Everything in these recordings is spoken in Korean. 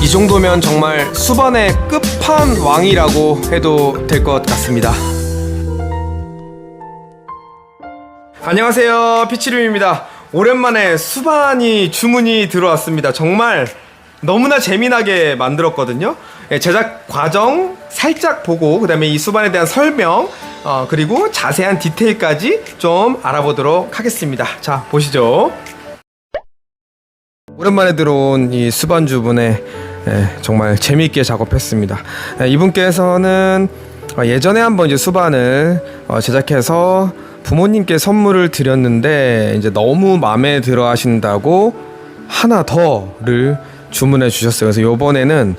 이 정도면 정말 수반의 끝판왕이라고 해도 될 것 같습니다. 안녕하세요, 피치룸입니다. 오랜만에 수반이 주문이 들어왔습니다. 정말 너무나 재미나게 만들었거든요. 제작 과정 살짝 보고 그 다음에 이 수반에 대한 설명 그리고 자세한 디테일까지 좀 알아보도록 하겠습니다. 자, 보시죠. 오랜만에 들어온 이 수반 주분에 정말 재미있게 작업했습니다. 이분께서는 예전에 한번 이제 수반을 제작해서 부모님께 선물을 드렸는데 이제 너무 마음에 들어 하신다고 하나 더를 주문해 주셨어요. 그래서 요번에는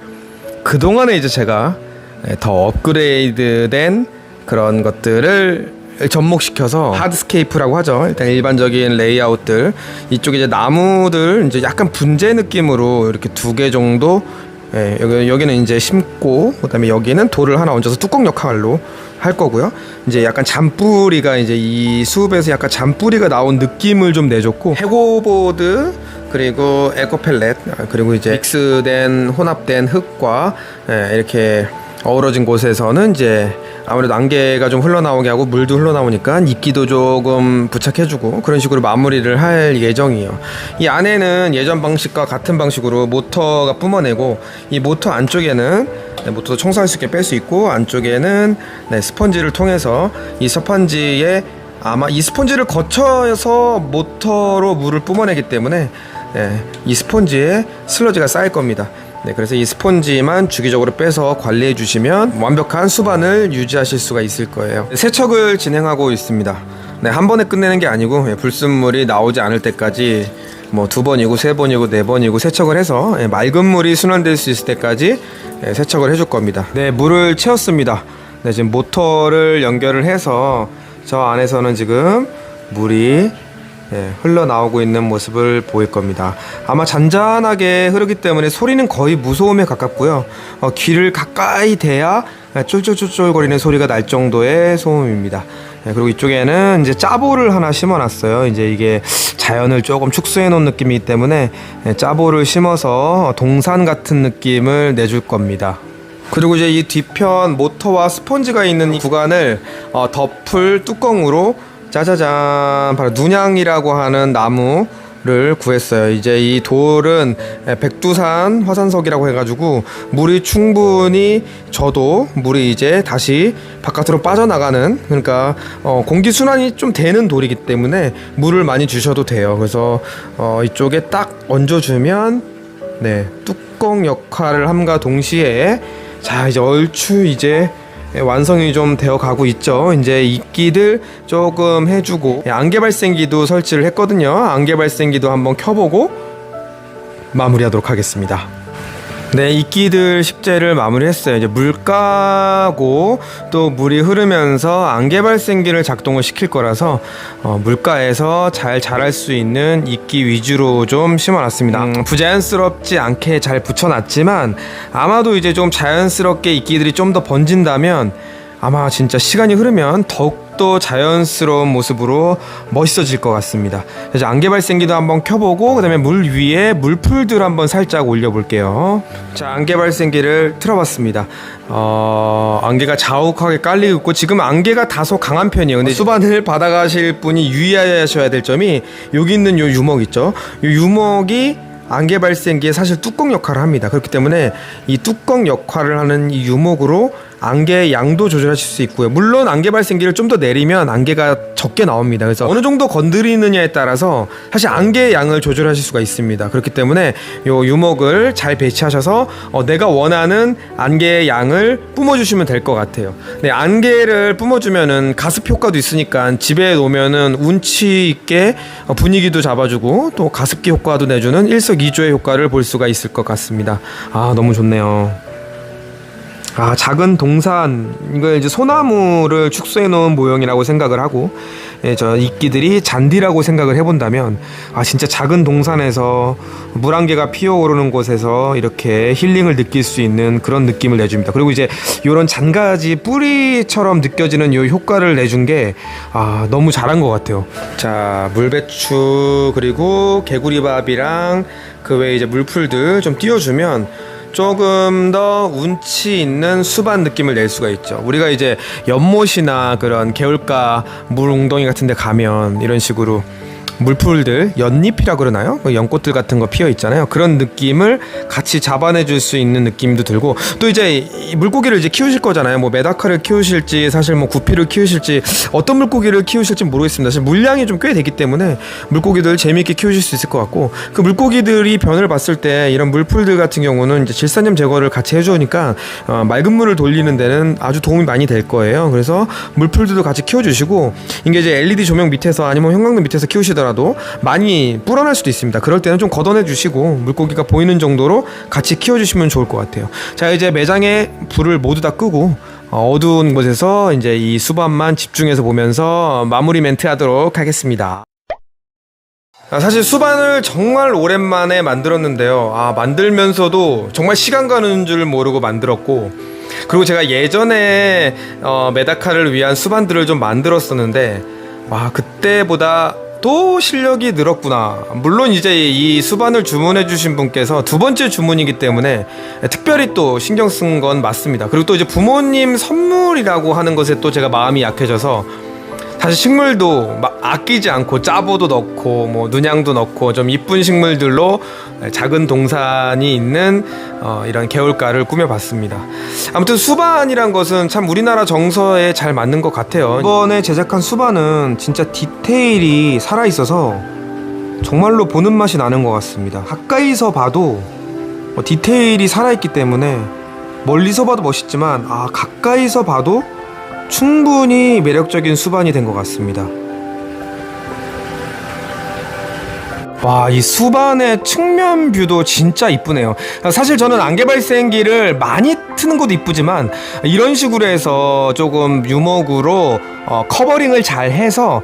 그동안에 이제 제가 더 업그레이드된 그런 것들을 접목시켜서 하드스케이프라고 하죠. 일단 일반적인 레이아웃들, 이쪽에 이제 나무들 이제 약간 분재 느낌으로 이렇게 2개 정도, 여기는 이제 심고 그다음에 여기는 돌을 하나 얹어서 뚜껑 역할로 할 거고요. 이제 약간 잔뿌리가 이제 이 수업에서 약간 잔뿌리가 나온 느낌을 좀 내줬고, 해고보드 그리고 에코펠렛 그리고 이제 믹스된 혼합된 흙과 이렇게 어우러진 곳에서는 이제 아무래도 안개가 좀 흘러나오게 하고 물도 흘러나오니까 이끼도 조금 부착해주고 그런 식으로 마무리를 할 예정이에요. 이 안에는 예전 방식과 같은 방식으로 모터가 뿜어내고, 이 모터 안쪽에는 모터도 청소할 수 있게 뺄 수 있고, 안쪽에는 스펀지를 통해서 이 스펀지에 아마 이 스펀지를 거쳐서 모터로 물을 뿜어내기 때문에 이 스펀지에 슬러지가 쌓일 겁니다. 그래서 이 스펀지만 주기적으로 빼서 관리해 주시면 완벽한 수반을 유지하실 수가 있을 거예요. 세척을 진행하고 있습니다. 한 번에 끝내는 게 아니고 불순물이 나오지 않을 때까지 뭐 2번이고 3번이고 4번이고 세척을 해서 맑은 물이 순환될 수 있을 때까지 세척을 해줄 겁니다. 물을 채웠습니다. 지금 모터를 연결을 해서 저 안에서는 지금 물이 흘러나오고 있는 모습을 보일 겁니다. 아마 잔잔하게 흐르기 때문에 소리는 거의 무소음에 가깝고요. 귀를 가까이 대야 쫄쫄쫄쫄거리는 소리가 날 정도의 소음입니다. 그리고 이쪽에는 이제 짜보를 하나 심어놨어요. 이제 이게 자연을 조금 축소해 놓은 느낌이기 때문에 짜보를 심어서 동산 같은 느낌을 내줄 겁니다. 그리고 이제 이 뒤편 모터와 스펀지가 있는 이 구간을 덮을 뚜껑으로 짜자잔, 바로 눈양이라고 하는 나무를 구했어요. 이제 이 돌은 백두산 화산석이라고 해가지고 물이 충분히 져도 물이 이제 다시 바깥으로 빠져나가는, 그러니까 공기 순환이 좀 되는 돌이기 때문에 물을 많이 주셔도 돼요. 그래서 이쪽에 딱 얹어주면 뚜껑 역할을 함과 동시에, 자, 이제 얼추 이제 완성이 좀 되어 가고 있죠. 이제 이끼들 조금 해주고, 안개 발생기도 설치를 했거든요. 안개 발생기도 한번 켜보고 마무리하도록 하겠습니다. 이끼들 식재를 마무리했어요. 이제 물 까고 또 물이 흐르면서 안개 발생기를 작동을 시킬 거라서 물가에서 잘 자랄 수 있는 이끼 위주로 좀 심어놨습니다. 부자연스럽지 않게 잘 붙여놨지만 아마도 이제 좀 자연스럽게 이끼들이 좀 더 번진다면 아마 진짜 시간이 흐르면 더욱더 자연스러운 모습으로 멋있어질 것 같습니다. 그래서 안개 발생기도 한번 켜보고 그 다음에 물 위에 물풀들 한번 살짝 올려볼게요. 자, 안개 발생기를 틀어봤습니다. 안개가 자욱하게 깔리고 있고, 지금 안개가 다소 강한 편이에요. 근데 수반을 받아가실 분이 유의하셔야 될 점이, 여기 있는 요 유목 있죠? 요 유목이 안개 발생기에 사실 뚜껑 역할을 합니다. 그렇기 때문에 이 뚜껑 역할을 하는 이 유목으로 안개의 양도 조절하실 수 있고요. 물론 안개 발생기를 좀 더 내리면 안개가 적게 나옵니다. 그래서 어느 정도 건드리느냐에 따라서 사실 안개의 양을 조절하실 수가 있습니다. 그렇기 때문에 요 유목을 잘 배치하셔서 내가 원하는 안개의 양을 뿜어주시면 될 것 같아요. 안개를 뿜어주면은 가습 효과도 있으니까 집에 놓으면은 운치 있게 분위기도 잡아주고 또 가습기 효과도 내주는 일석이조의 효과를 볼 수가 있을 것 같습니다. 너무 좋네요. 작은 동산, 이걸 이제 소나무를 축소해 놓은 모형이라고 생각을 하고, 저 이끼들이 잔디라고 생각을 해본다면, 진짜 작은 동산에서 물 한 개가 피어오르는 곳에서 이렇게 힐링을 느낄 수 있는 그런 느낌을 내줍니다. 그리고 이제 요런 잔가지 뿌리처럼 느껴지는 요 효과를 내준 게 너무 잘한 것 같아요. 자, 물배추 그리고 개구리밥이랑 그 외에 이제 물풀들 좀 띄워주면 조금 더 운치 있는 수반 느낌을 낼 수가 있죠. 우리가 이제 연못이나 그런 개울가 물 웅덩이 같은 데 가면 이런 식으로 물풀들, 연잎이라 그러나요? 연꽃들 같은 거 피어 있잖아요. 그런 느낌을 같이 잡아내줄 수 있는 느낌도 들고, 또 이제 이 물고기를 이제 키우실 거잖아요. 뭐 메다카를 키우실지, 사실 뭐 구피를 키우실지, 어떤 물고기를 키우실지 모르겠습니다. 사실 물량이 좀 꽤 되기 때문에 물고기들 재미있게 키우실 수 있을 것 같고, 그 물고기들이 변을 봤을 때 이런 물풀들 같은 경우는 이제 질산염 제거를 같이 해주니까 맑은 물을 돌리는 데는 아주 도움이 많이 될 거예요. 그래서 물풀들도 같이 키워주시고, 이게 이제 LED 조명 밑에서 아니면 형광등 밑에서 키우시더라도 많이 불어날 수도 있습니다. 그럴 때는 좀 걷어내 주시고 물고기가 보이는 정도로 같이 키워주시면 좋을 것 같아요. 자, 이제 매장에 불을 모두 다 끄고 어두운 곳에서 이제 이 수반만 집중해서 보면서 마무리 멘트 하도록 하겠습니다. 사실 수반을 정말 오랜만에 만들었는데요. 만들면서도 정말 시간 가는 줄 모르고 만들었고, 그리고 제가 예전에 메다카를 위한 수반들을 좀 만들었었는데, 그때보다 또 실력이 늘었구나. 물론 이제 이 수반을 주문해 주신 분께서 두 번째 주문이기 때문에 특별히 또 신경 쓴 건 맞습니다. 그리고 또 이제 부모님 선물이라고 하는 것에 또 제가 마음이 약해져서, 사실 식물도 막 아끼지 않고 짜보도 넣고 뭐 눈양도 넣고 좀 이쁜 식물들로 작은 동산이 있는 이런 개울가를 꾸며봤습니다. 아무튼 수반이란 것은 참 우리나라 정서에 잘 맞는 것 같아요. 이번에 제작한 수반은 진짜 디테일이 살아있어서 정말로 보는 맛이 나는 것 같습니다. 가까이서 봐도 디테일이 살아있기 때문에 멀리서 봐도 멋있지만 가까이서 봐도 충분히 매력적인 수반이 된 것 같습니다. 이 수반의 측면 뷰도 진짜 이쁘네요. 사실 저는 안개 발생기를 많이 트는 것도 이쁘지만, 이런 식으로 해서 조금 유목으로 커버링을 잘 해서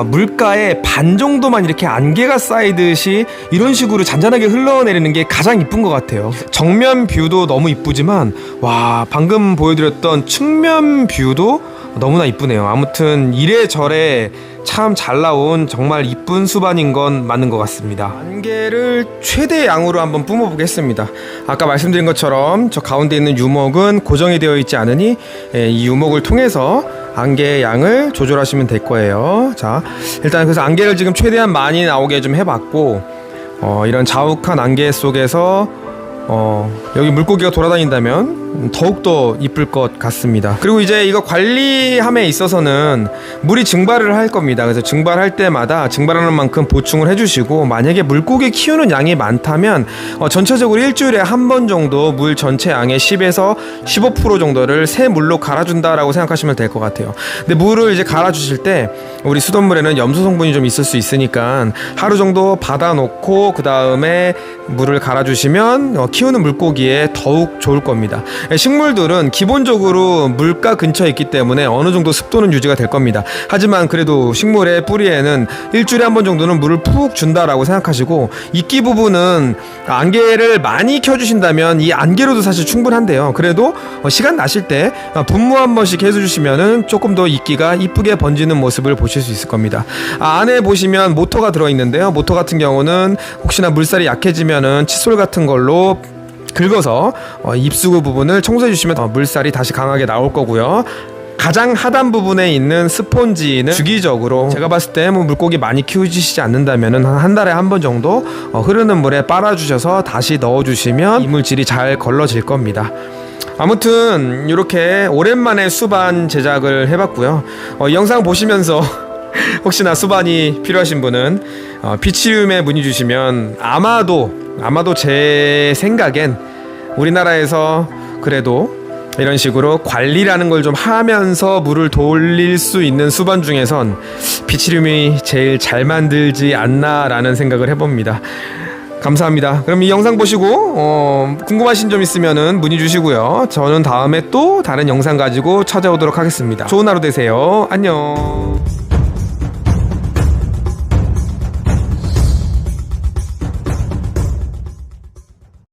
물가에 반 정도만 이렇게 안개가 쌓이듯이 이런 식으로 잔잔하게 흘러내리는 게 가장 이쁜 것 같아요. 정면 뷰도 너무 이쁘지만, 방금 보여드렸던 측면 뷰도 너무나 이쁘네요. 아무튼 이래저래 참 잘 나온 정말 이쁜 수반인 건 맞는 것 같습니다. 안개를 최대 양으로 한번 뿜어보겠습니다. 아까 말씀드린 것처럼 저 가운데 있는 유목은 고정이 되어 있지 않으니 이 유목을 통해서 안개의 양을 조절하시면 될 거예요. 자, 일단 그래서 안개를 지금 최대한 많이 나오게 좀 해봤고, 이런 자욱한 안개 속에서 여기 물고기가 돌아다닌다면 더욱더 이쁠 것 같습니다. 그리고 이제 이거 관리함에 있어서는 물이 증발을 할 겁니다. 그래서 증발할 때마다 증발하는 만큼 보충을 해주시고, 만약에 물고기 키우는 양이 많다면 전체적으로 일주일에 한 번 정도 물 전체 양의 10에서 15% 정도를 새 물로 갈아준다라고 생각하시면 될 것 같아요. 근데 물을 이제 갈아주실 때 우리 수돗물에는 염소 성분이 좀 있을 수 있으니까 하루 정도 받아놓고 그 다음에 물을 갈아주시면 키우는 물고기에 더욱 좋을 겁니다. 식물들은 기본적으로 물가 근처에 있기 때문에 어느 정도 습도는 유지가 될 겁니다. 하지만 그래도 식물의 뿌리에는 일주일에 한 번 정도는 물을 푹 준다라고 생각하시고, 이끼 부분은 안개를 많이 켜주신다면 이 안개로도 사실 충분한데요. 그래도 시간 나실 때 분무 한 번씩 해주시면은 조금 더 이끼가 이쁘게 번지는 모습을 보실 수 있을 겁니다. 안에 보시면 모터가 들어있는데요. 모터 같은 경우는 혹시나 물살이 약해지면은 칫솔 같은 걸로 긁어서 입수구 부분을 청소해 주시면 물살이 다시 강하게 나올 거고요. 가장 하단 부분에 있는 스폰지는 주기적으로, 제가 봤을 때 뭐 물고기 많이 키우시지 않는다면은 한 달에 한 번 정도 흐르는 물에 빨아주셔서 다시 넣어주시면 이물질이 잘 걸러질 겁니다. 아무튼 이렇게 오랜만에 수반 제작을 해봤고요. 이 영상 보시면서 혹시나 수반이 필요하신 분은 피치륨에 문의 주시면 아마도 제 생각엔 우리나라에서 그래도 이런 식으로 관리라는 걸 좀 하면서 물을 돌릴 수 있는 수반 중에선 피치륨이 제일 잘 만들지 않나라는 생각을 해봅니다. 감사합니다. 그럼 이 영상 보시고 궁금하신 점 있으면은 문의 주시고요. 저는 다음에 또 다른 영상 가지고 찾아오도록 하겠습니다. 좋은 하루 되세요. 안녕.